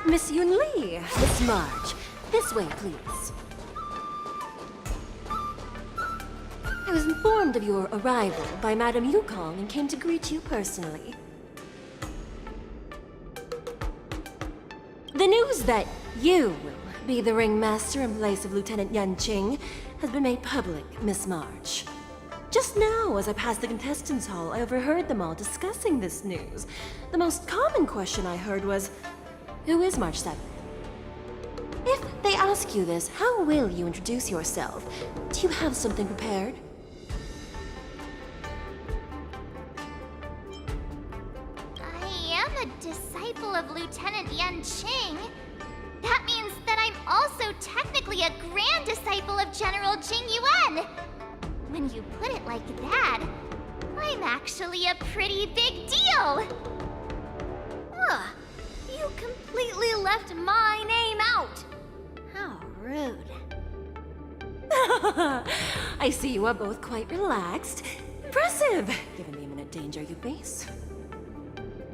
Miss Yun Li, Miss March. This way, please. I was informed of your arrival by Madame Yukong and came to greet you personally. The news that you will be the ringmaster in place of Lieutenant Yan Qing has been made public, Miss March. Just now, as I passed the contestants' hall, I overheard them all discussing this news. The most common question I heard was, who is March 7th? If they ask you this, how will you introduce yourself? Do you have something prepared? I am a disciple of Lieutenant Yan Qing. That means that I'm also technically a grand disciple of General Jing Yuan. When you put it like that, I'm actually a pretty big deal. Ugh, you completely left my name out. How rude. I see you are both quite relaxed. Impressive, given the imminent danger you face.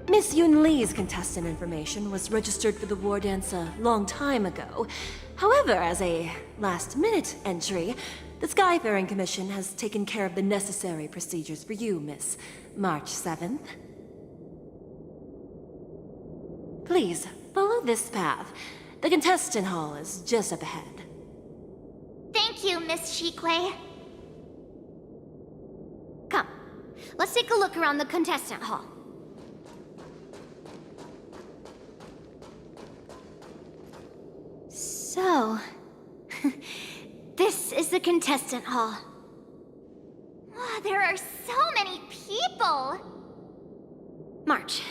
Miss Yun Li's contestant information was registered for the war dance a long time ago. However, as a last-minute entry, the Skyfaring Commission has taken care of the necessary procedures for you, Miss March 7th. Please, follow this path. The contestant hall is just up ahead. Thank you, Miss Shikwe. Come, let's take a look around the contestant hall. So, this is the contestant hall. Wow, there are so many people! March,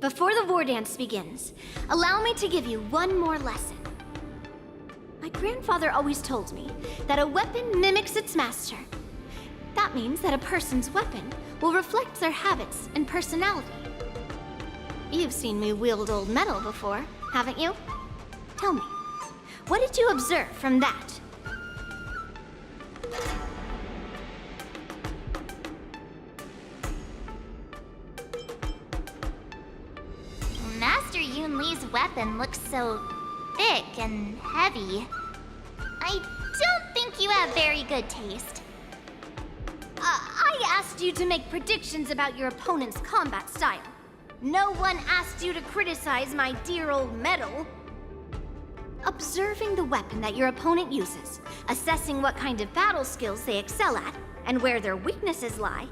before the war dance begins, allow me to give you one more lesson. My grandfather always told me that a weapon mimics its master. That means that a person's weapon will reflect their habits and personality. You've seen me wield old metal before, haven't you? Tell me, what did you observe from that? Master Yun Li's weapon looks so thick and heavy. I don't think you have very good taste. I asked you to make predictions about your opponent's combat style. No one asked you to criticize my dear old metal. Observing the weapon that your opponent uses, assessing what kind of battle skills they excel at, and where their weaknesses lie,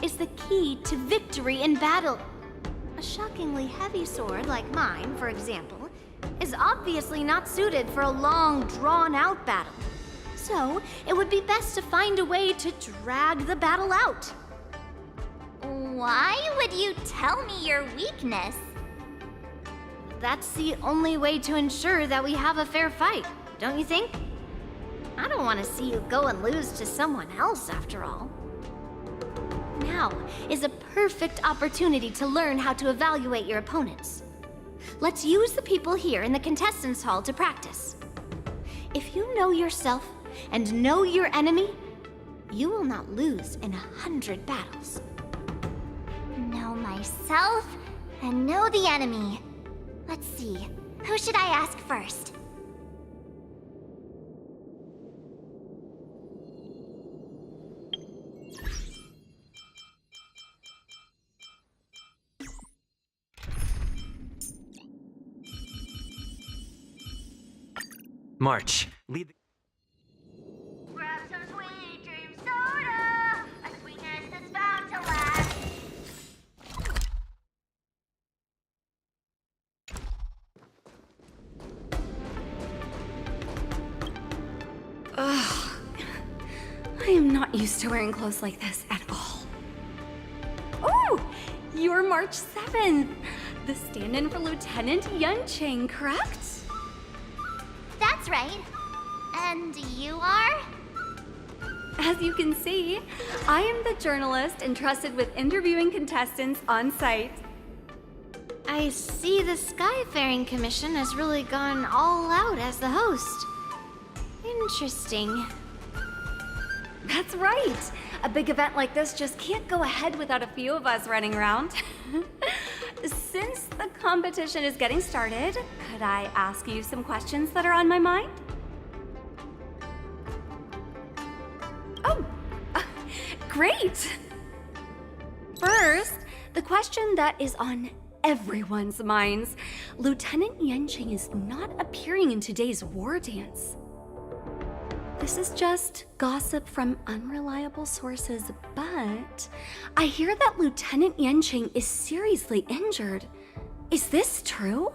is the key to victory in battle. A shockingly heavy sword like mine, for example, is obviously not suited for a long, drawn-out battle. So, it would be best to find a way to drag the battle out. Why would you tell me your weakness? That's the only way to ensure that we have a fair fight, don't you think? I don't want to see you go and lose to someone else, after all. Now is a perfect opportunity to learn how to evaluate your opponents. Let's use the people here in the contestants' hall to practice. If you know yourself and know your enemy, you will not lose in 100 battles. Know myself and know the enemy. Let's see, who should I ask first? March, lead the... Grab some sweet dream soda, a sweetness that's bound to last. Ugh. I am not used to wearing clothes like this at all. Oh! You're March 7th! The stand-in for Lieutenant Yan Qing, correct? That's right. And you are? As you can see, I am the journalist entrusted with interviewing contestants on site. I see the Skyfaring Commission has really gone all out as the host. Interesting. That's right! A big event like this just can't go ahead without a few of us running around. Since the competition is getting started, could I ask you some questions that are on my mind? Oh, great! First, the question that is on everyone's minds. Lieutenant Yanqing is not appearing in today's war dance. This is just gossip from unreliable sources, but I hear that Lieutenant Yanqing is seriously injured. Is this true?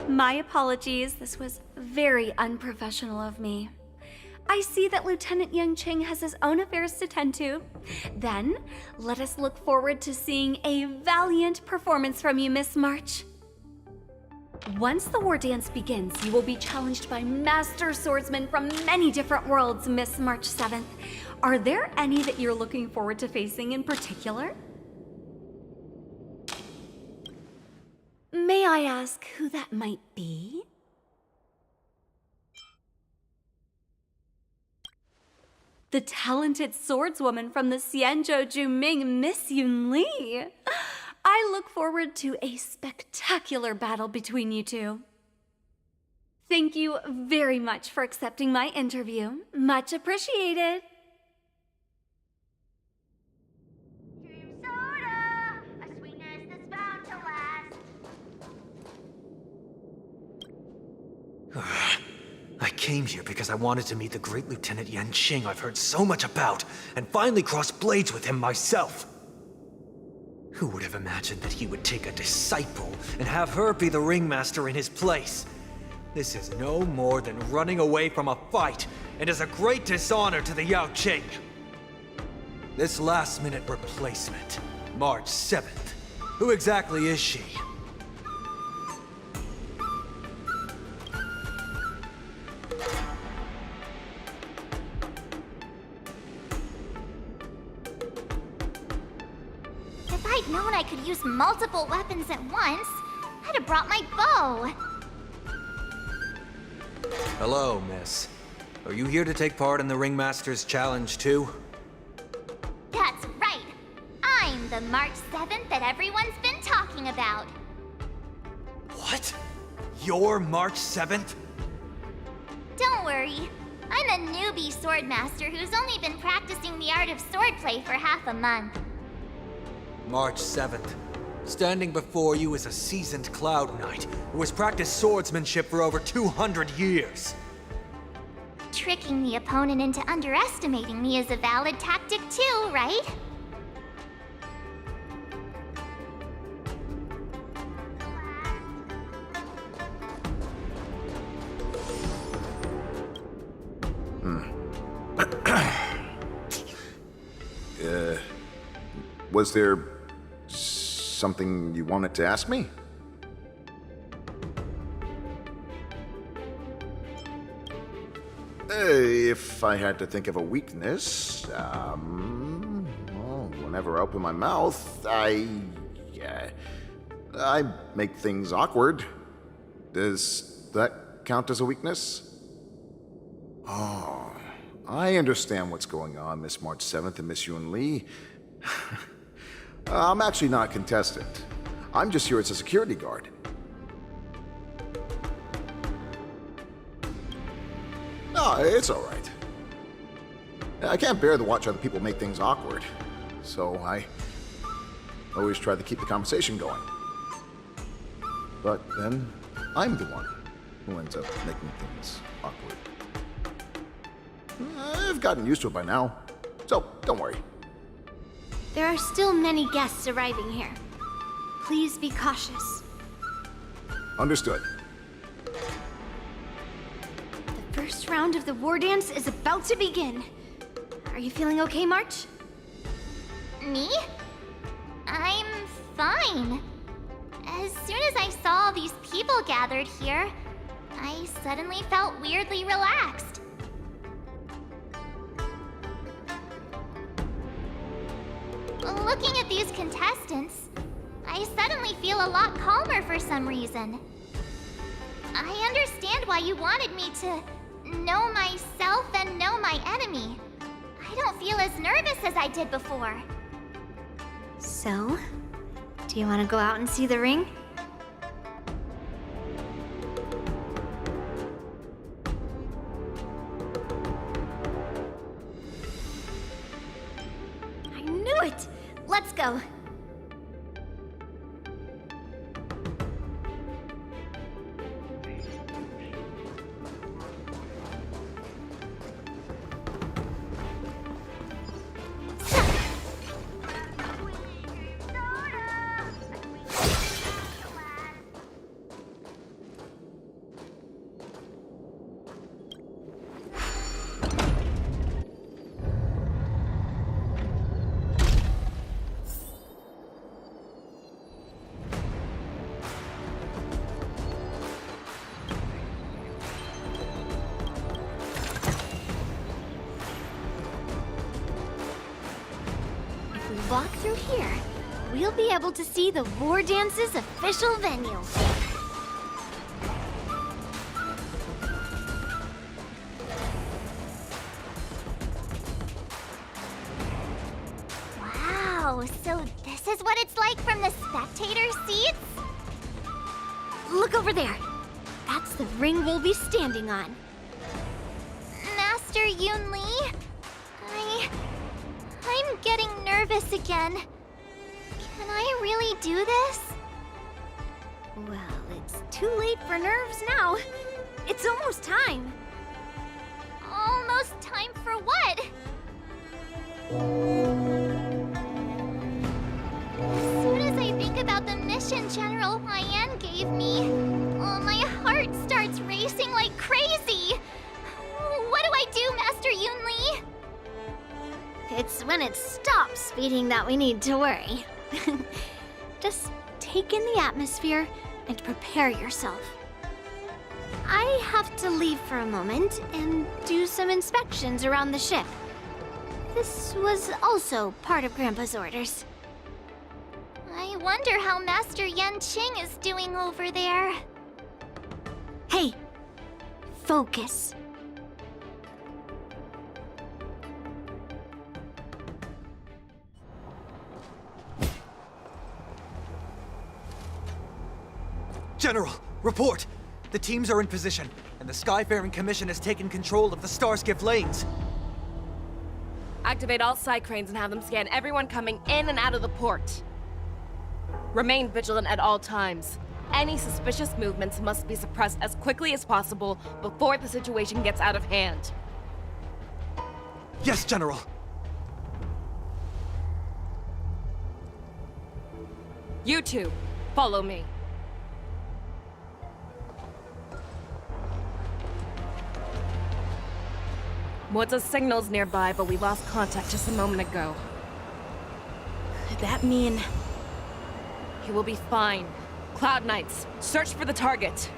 My apologies, this was very unprofessional of me. I see that Lieutenant Yanqing has his own affairs to tend to. Then, let us look forward to seeing a valiant performance from you, Miss March. Once the war dance begins, you will be challenged by master swordsmen from many different worlds, Miss March 7th. Are there any that you're looking forward to facing in particular? May I ask who that might be? The talented swordswoman from the Xianzhou Juming, Miss Yun Li. I look forward to a spectacular battle between you two. Thank you very much for accepting my interview. Much appreciated. Cream soda, a sweetness that's bound to last. I came here because I wanted to meet the great Lieutenant Yanqing I've heard so much about, and finally cross blades with him myself. Who would have imagined that he would take a disciple and have her be the ringmaster in his place? This is no more than running away from a fight, and is a great dishonor to the Yao Qing. This last-minute replacement, March 7th. Who exactly is she? If I'd known I could use multiple weapons at once, I'd have brought my bow. Hello, miss. Are you here to take part in the Ringmaster's Challenge too? That's right. I'm the March 7th that everyone's been talking about. What? You're March 7th? Don't worry. I'm a newbie swordmaster who's only been practicing the art of swordplay for half a month. March 7th. Standing before you is a seasoned Cloud Knight who has practiced swordsmanship for over 200 years. Tricking the opponent into underestimating me is a valid tactic too, right? Was there something you wanted to ask me? If I had to think of a weakness, well, whenever I open my mouth, I make things awkward. Does that count as a weakness? Oh, I understand what's going on, Miss March 7th and Miss Yun Li. I'm actually not a contestant. I'm just here as a security guard. No, it's all right. I can't bear to watch other people make things awkward, so I always try to keep the conversation going. But then, I'm the one who ends up making things awkward. I've gotten used to it by now, so don't worry. There are still many guests arriving here. Please be cautious. Understood. The first round of the war dance is about to begin. Are you feeling okay, March? Me? I'm fine. As soon as I saw all these people gathered here, I suddenly felt weirdly relaxed. Looking at these contestants, I suddenly feel a lot calmer for some reason. I understand why you wanted me to know myself and know my enemy. I don't feel as nervous as I did before. So, do you want to go out and see the ring? I knew it! Let's go. Walk through here, we'll be able to see the War Dance's official venue. Wow, so this is what it's like from the spectator seats? Look over there. That's the ring we'll be standing on. Master Yun Li? I'm getting nervous again. Can I really do this? Well, it's too late for nerves now. It's almost time. Almost time for what? As soon as I think about the mission General Huayan gave me, my heart starts racing like crazy. What do I do, Master Yun Li? It's when it stops speeding that we need to worry. Just take in the atmosphere and prepare yourself. I have to leave for a moment and do some inspections around the ship. This was also part of Grandpa's orders. I wonder how Master Yanqing is doing over there. Hey, focus. General, report! The teams are in position, and the Skyfaring Commission has taken control of the Starskiff lanes. Activate all side cranes and have them scan everyone coming in and out of the port. Remain vigilant at all times. Any suspicious movements must be suppressed as quickly as possible before the situation gets out of hand. Yes, General. You two, follow me. Moza's signal's nearby, but we lost contact just a moment ago. Could that mean... He will be fine. Cloud Knights, search for the target.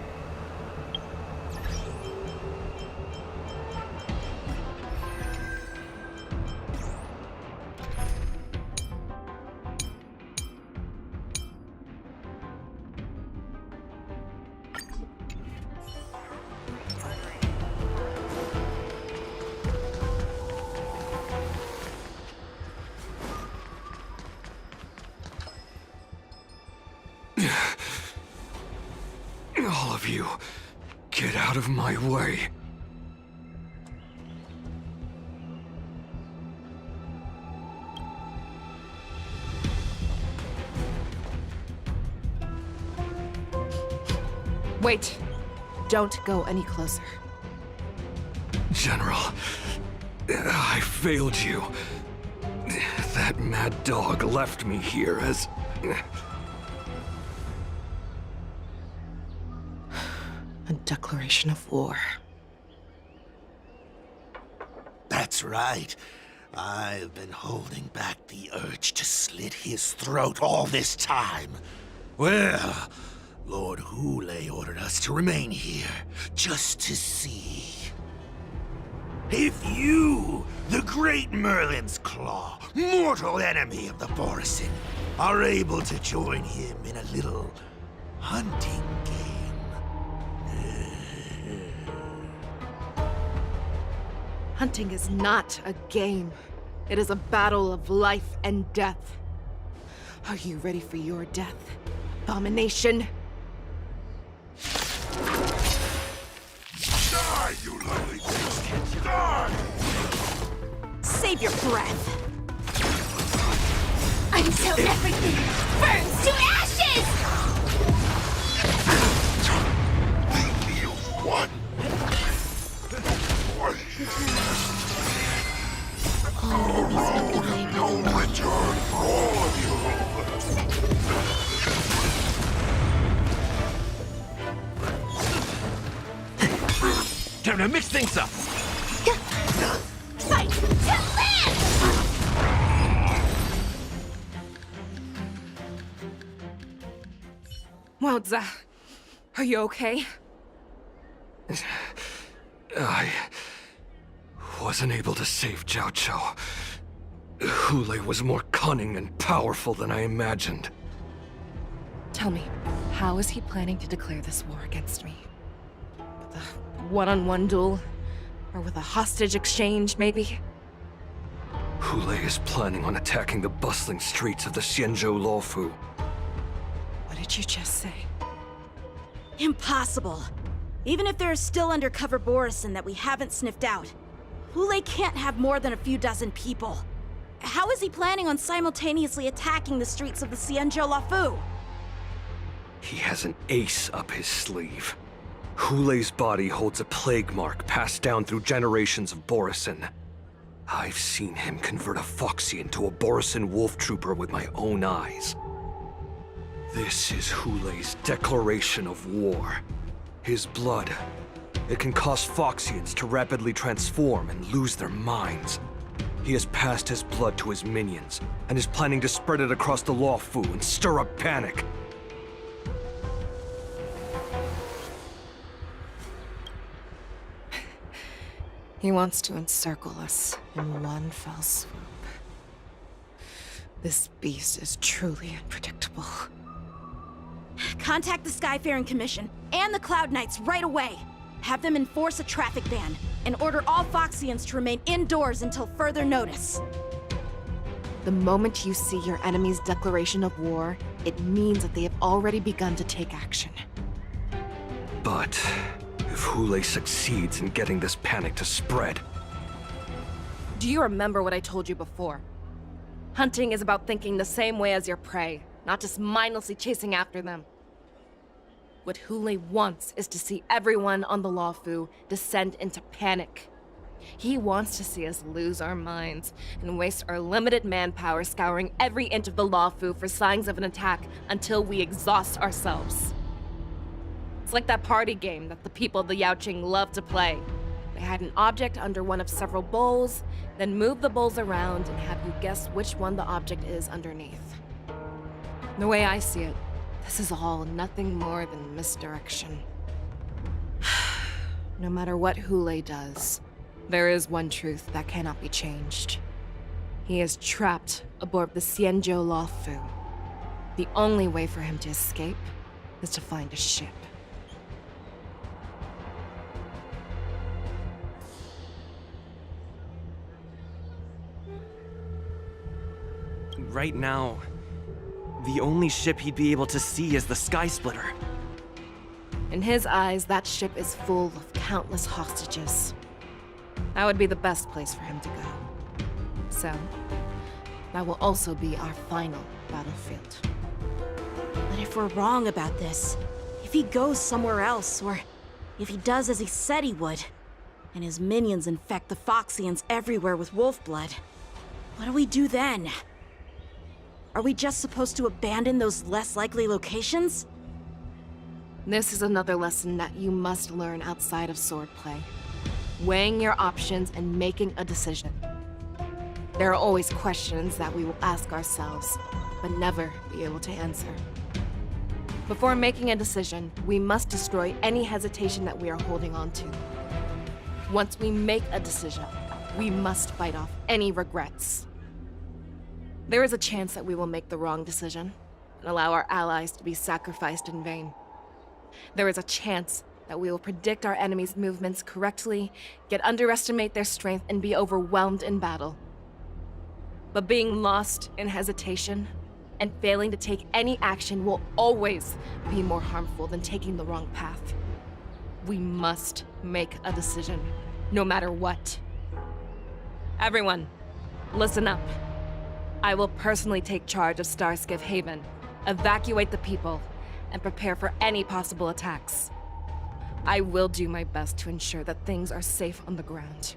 All of you, get out of my way. Wait. Don't go any closer. General, I failed you. That mad dog left me here as... A declaration of war. That's right. I've been holding back the urge to slit his throat all this time. Well, Lord Hule ordered us to remain here, just to see. If you, the great Merlin's Claw, mortal enemy of the Borisin, are able to join him in a little hunting game, Hunting is not a game. It is a battle of life and death. Are you ready for your death, Abomination? Die, you lovely beast! Die! Save your breath. Until everything burns to ashes! You won! No return for all of you! Time to mix things up! Fight to live! Wowza, are you okay? I wasn't able to save Jiao Chou. Hule was more cunning and powerful than I imagined. Tell me, how is he planning to declare this war against me? With a one-on-one duel? Or with a hostage exchange, maybe? Hule is planning on attacking the bustling streets of the Xianzhou Luofu. What did you just say? Impossible. Even if there is still undercover Borison that we haven't sniffed out, Hule can't have more than a few dozen people. How is he planning on simultaneously attacking the streets of the Xianzhou Luofu? He has an ace up his sleeve. Hule's body holds a plague mark passed down through generations of Borison. I've seen him convert a Foxy into a Borison wolf trooper with my own eyes. This is Hule's declaration of war. His blood. It can cause Foxians to rapidly transform and lose their minds. He has passed his blood to his minions, and is planning to spread it across the Luofu and stir up panic. He wants to encircle us in one fell swoop. This beast is truly unpredictable. Contact the Skyfaring Commission and the Cloud Knights right away. Have them enforce a traffic ban and order all Foxians to remain indoors until further notice. The moment you see your enemy's declaration of war, it means that they have already begun to take action. But if Hule succeeds in getting this panic to spread... Do you remember what I told you before? Hunting is about thinking the same way as your prey, not just mindlessly chasing after them. What Hule wants is to see everyone on the Luofu descend into panic. He wants to see us lose our minds and waste our limited manpower scouring every inch of the Luofu for signs of an attack until we exhaust ourselves. It's like that party game that the people of the Yaoqing love to play. They hide an object under one of several bowls, then move the bowls around and have you guess which one the object is underneath. The way I see it, this is all nothing more than misdirection. No matter what Hule does, there is one truth that cannot be changed. He is trapped aboard the Xianzhou Luofu. The only way for him to escape is to find a ship. Right now, the only ship he'd be able to see is the Sky Splitter. In his eyes, that ship is full of countless hostages. That would be the best place for him to go. So, that will also be our final battlefield. But if we're wrong about this, if he goes somewhere else, or if he does as he said he would, and his minions infect the Foxians everywhere with wolf blood, what do we do then? Are we just supposed to abandon those less likely locations? This is another lesson that you must learn outside of swordplay. Weighing your options and making a decision. There are always questions that we will ask ourselves, but never be able to answer. Before making a decision, we must destroy any hesitation that we are holding on to. Once we make a decision, we must fight off any regrets. There is a chance that we will make the wrong decision and allow our allies to be sacrificed in vain. There is a chance that we will predict our enemies' movements correctly, yet underestimate their strength and be overwhelmed in battle. But being lost in hesitation and failing to take any action will always be more harmful than taking the wrong path. We must make a decision, no matter what. Everyone, listen up. I will personally take charge of Starskiff Haven, evacuate the people, and prepare for any possible attacks. I will do my best to ensure that things are safe on the ground.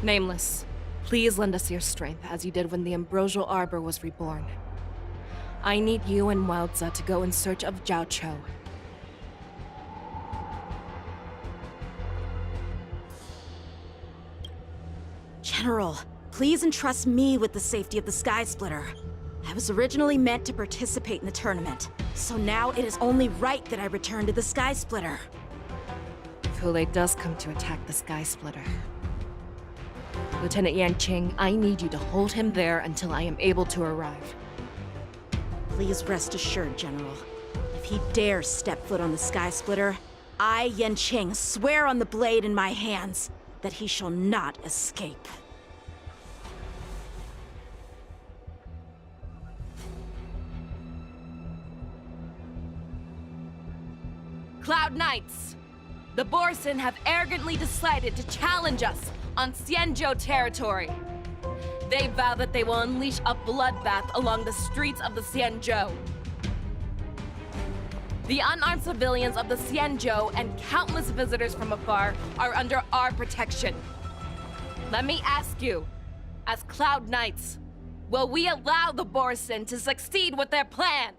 Nameless, please lend us your strength as you did when the Ambrosial Arbor was reborn. I need you and Wildza to go in search of Zhao Cho. General, please entrust me with the safety of the Sky Splitter. I was originally meant to participate in the tournament, so now it is only right that I return to the Sky Splitter. If Hule does come to attack the Sky Splitter, Lieutenant Yanqing, I need you to hold him there until I am able to arrive. Please rest assured, General. If he dares step foot on the Sky Splitter, I, Yanqing, swear on the blade in my hands that he shall not escape. Cloud Knights! The Borson have arrogantly decided to challenge us on Xianzhou territory. They vow that they will unleash a bloodbath along the streets of the Xianzhou. The unarmed civilians of the Xianzhou and countless visitors from afar are under our protection. Let me ask you, as Cloud Knights, will we allow the Borson to succeed with their plan?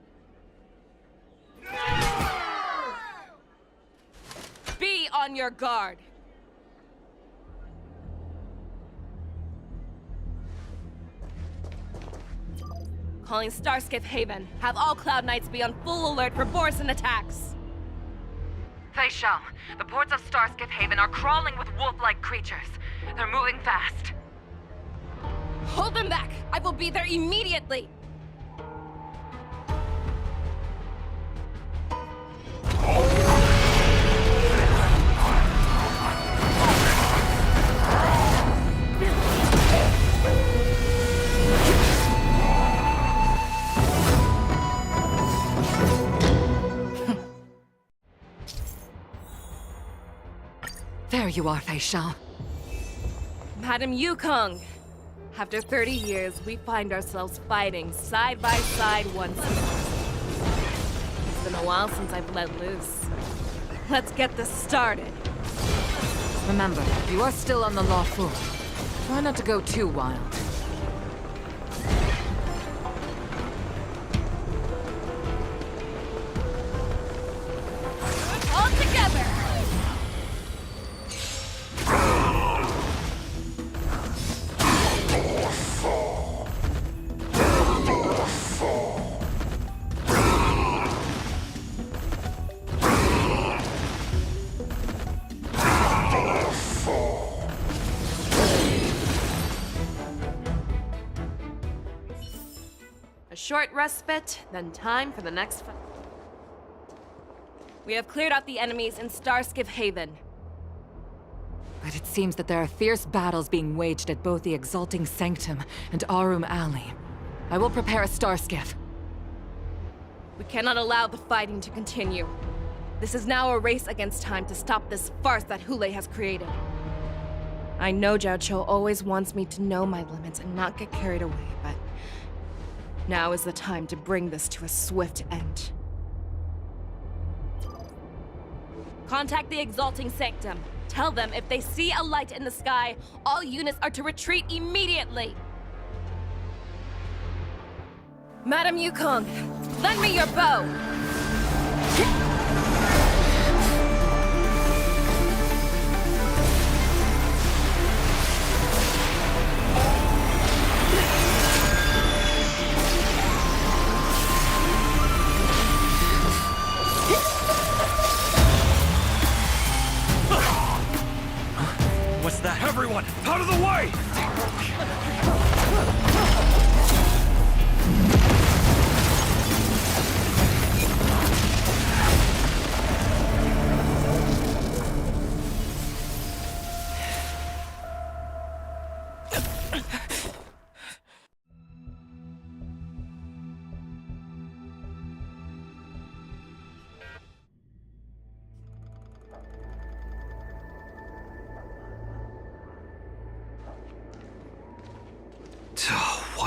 Be on your guard. Calling Starskiff Haven. Have all Cloud Knights be on full alert for Borson attacks. Fei Shao, the ports of Starskiff Haven are crawling with wolf-like creatures. They're moving fast. Hold them back! I will be there immediately! There you are, Fei Shao. Madam Yukong! After 30 years, we find ourselves fighting side by side once more. It's been a while since I've let loose. Let's get this started. Remember, you are still on the lawful. Try not to go too wild. All together! A short respite, then time for the next fight. We have cleared out the enemies in Starskiff Haven. But it seems that there are fierce battles being waged at both the Exalting Sanctum and Arum Alley. I will prepare a Starskiff. We cannot allow the fighting to continue. This is now a race against time to stop this farce that Hule has created. I know Zhao Cho always wants me to know my limits and not get carried away, but now is the time to bring this to a swift end. Contact the Exalting Sanctum. Tell them if they see a light in the sky, all units are to retreat immediately. Madam Yukong, lend me your bow! What's that? Everyone, out of the way!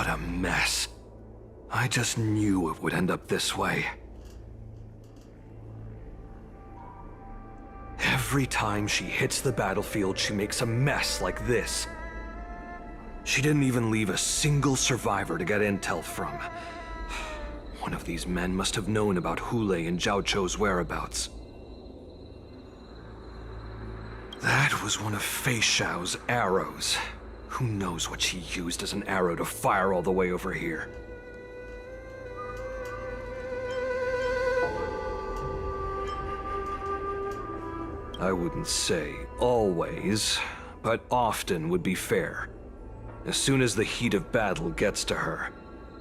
What a mess. I just knew it would end up this way. Every time she hits the battlefield, she makes a mess like this. She didn't even leave a single survivor to get intel from. One of these men must have known about Hule and Zhao Chou's whereabouts. That was one of Fei Xiao's arrows. Who knows what she used as an arrow to fire all the way over here? I wouldn't say always, but often would be fair. As soon as the heat of battle gets to her,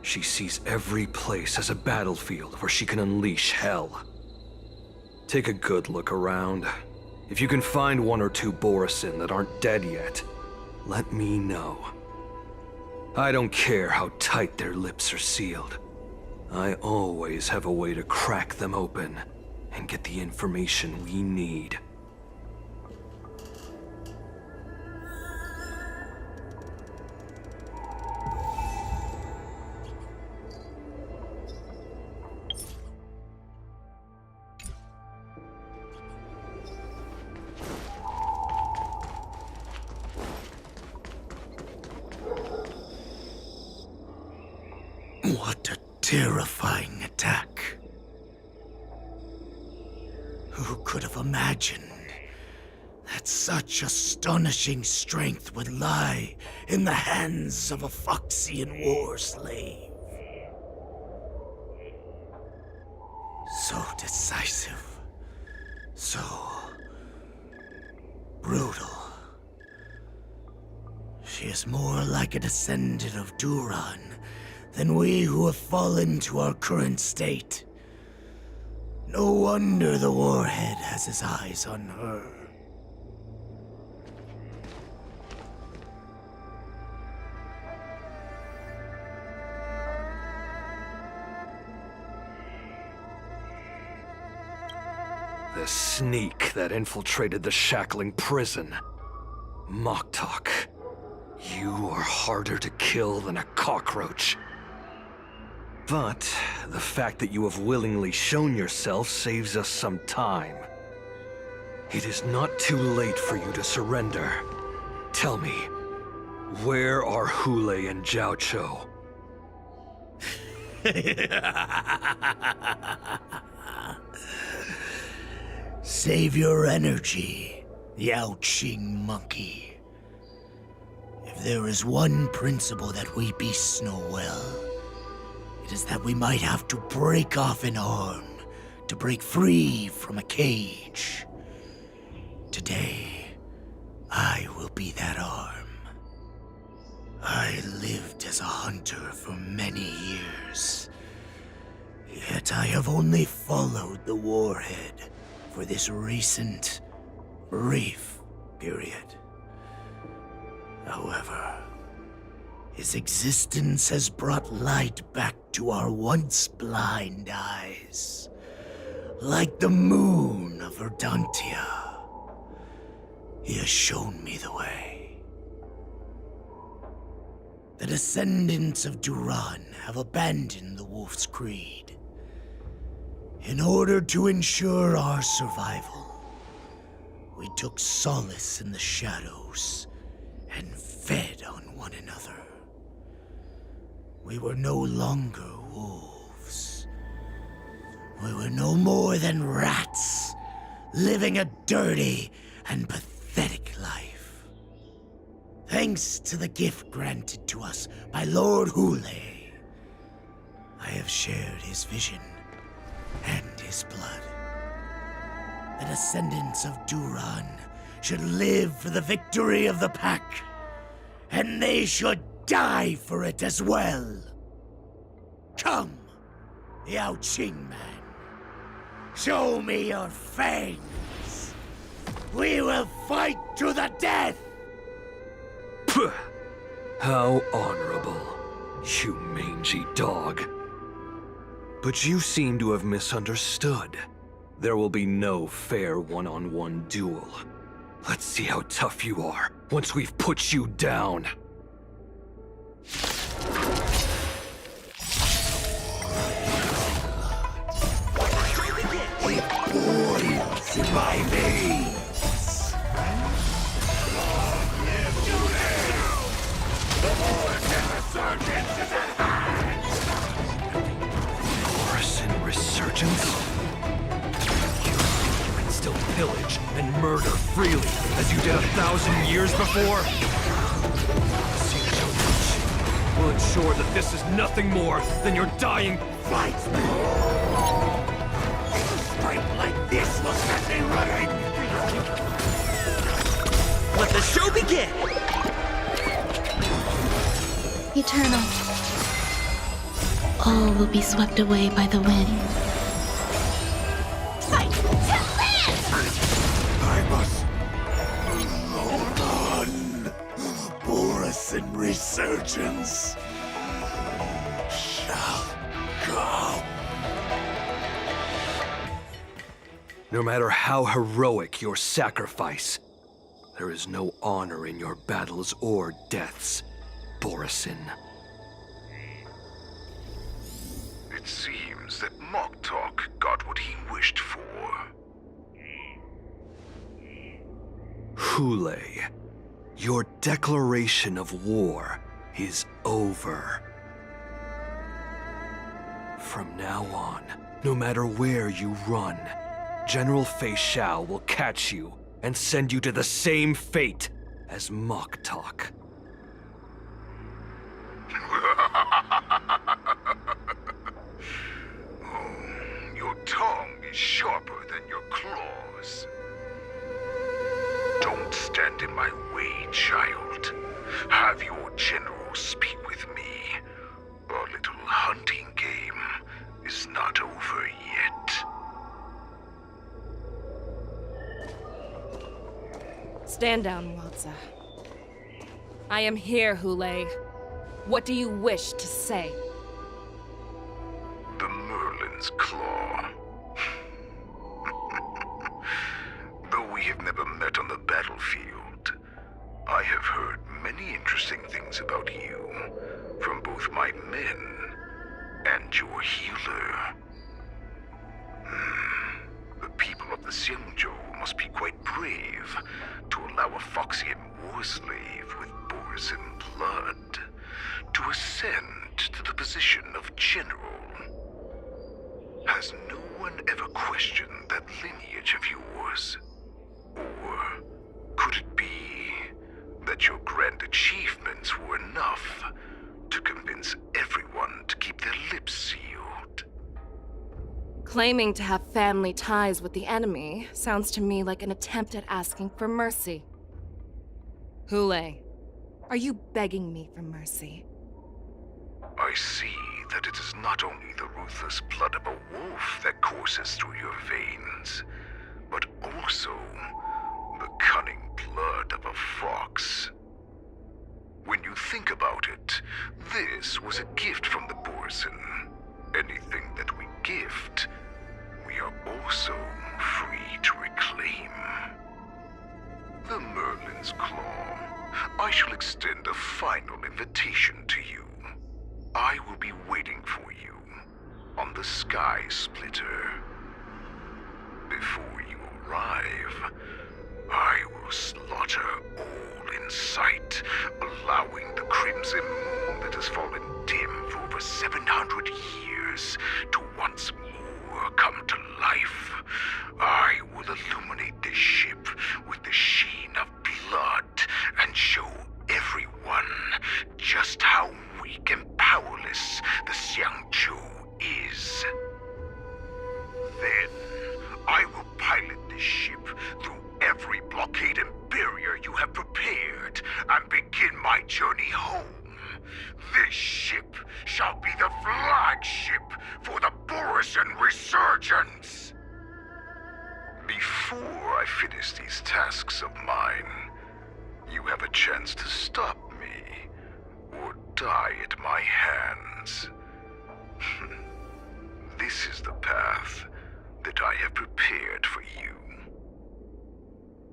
she sees every place as a battlefield where she can unleash hell. Take a good look around. If you can find one or two Borisin that aren't dead yet, let me know. I don't care how tight their lips are sealed. I always have a way to crack them open and get the information we need. What a terrifying attack. Who could have imagined that such astonishing strength would lie in the hands of a Foxian war slave? So decisive, so brutal. She is more like a descendant of Duran than we who have fallen to our current state. No wonder the Warhead has his eyes on her. The sneak that infiltrated the shackling prison. Moktok, you are harder to kill than a cockroach. But the fact that you have willingly shown yourself saves us some time. It is not too late for you to surrender. Tell me, where are Hule and Zhao Chou? Save your energy, Yao Qing monkey. If there is one principle that we beasts know well, it is that we might have to break off an arm to break free from a cage. Today, I will be that arm. I lived as a hunter for many years, yet I have only followed the Warhead for this recent, brief period. However, his existence has brought light back to our once blind eyes, like the moon of Verdantia. He has shown me the way. The descendants of Duran have abandoned the Wolf's Creed. In order to ensure our survival, we took solace in the shadows and fed on one another. We were no longer wolves. We were no more than rats, living a dirty and pathetic life. Thanks to the gift granted to us by Lord Hule, I have shared his vision and his blood. The descendants of Duran should live for the victory of the pack, and they should die for it as well. Come, Yao Qing man. Show me your fangs. We will fight to the death! Puh! How honorable, you mangy dog. But you seem to have misunderstood. There will be no fair one-on-one duel. Let's see how tough you are once we've put you down. by me! Morrison Resurgence? You think you can still pillage and murder freely, as you did 1,000 years before? See so much will ensure that this is nothing more than your dying fight! Fight like this will set me running! Let the show begin! Eternal. All will be swept away by the wind. Fight to live! I must hold on. Morrison Resurgence shall come. No matter how heroic your sacrifice, there is no honor in your battles or deaths, Borison. It seems that Moktok got what he wished for. Hule, your declaration of war is over. From now on, no matter where you run, General Fei Xiao will catch you and send you to the same fate as Moktok. Your tongue is sharper than your claws. Don't stand in my way, child. Have your general speak with me. Our little hunting game is not over yet. Stand down, Walza. I am here, Hule. What do you wish to say? The Merlin's Claw. Though we have never met on the battlefield, I have heard many interesting things about you from both my men and your healer. The people of the Xiangzhou must be quite brave to allow a Foxian war slave with Borison blood to ascend to the position of general. Has no one ever questioned that lineage of yours? Or could it be that your grand achievements were enough to convince everyone to keep their lips sealed? Claiming to have family ties with the enemy sounds to me like an attempt at asking for mercy. Hule, are you begging me for mercy? I see that it is not only the ruthless blood of a wolf that courses through your veins, but also the cunning blood of a fox. When you think about it, this was a gift from the Borison. Anything that we gift, we are also free to reclaim. The Merlin's Claw. I shall extend a final invitation to you. I will be waiting for you on the Sky Splitter. Before you arrive, I will slaughter all in sight, allowing the crimson moon that has fallen dim for over 700 years to once more come to life. I will illuminate this ship with the sheen of blood and show everyone just how weak and powerless the Xiangzhou is. Then, I will pilot this ship through every blockade and barrier you have prepared and begin my journey home. This ship shall be the flagship for the Borison Resurgence. Before I finish these tasks of mine, you have a chance to stop me or die at my hands. This is the path that I have prepared for you.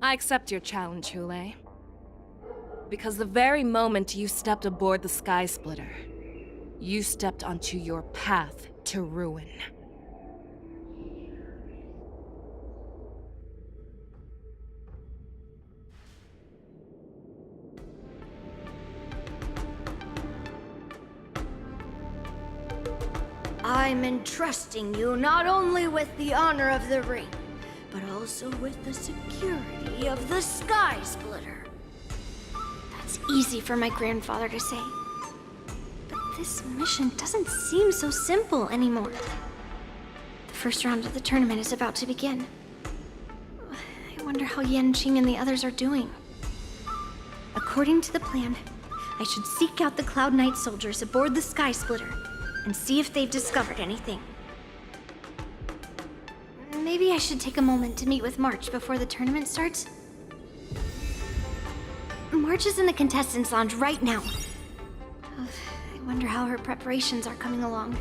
I accept your challenge, Hule. Because the very moment you stepped aboard the Sky Splitter, you stepped onto your path to ruin. I'm entrusting you not only with the honor of the ring, but also with the security of the Sky Splitter. That's easy for my grandfather to say. But this mission doesn't seem so simple anymore. The first round of the tournament is about to begin. I wonder how Yanqing and the others are doing. According to the plan, I should seek out the Cloud Knight soldiers aboard the Sky Splitter and see if they've discovered anything. Maybe I should take a moment to meet with March before the tournament starts. March is in the contestants' lounge right now. I wonder how her preparations are coming along.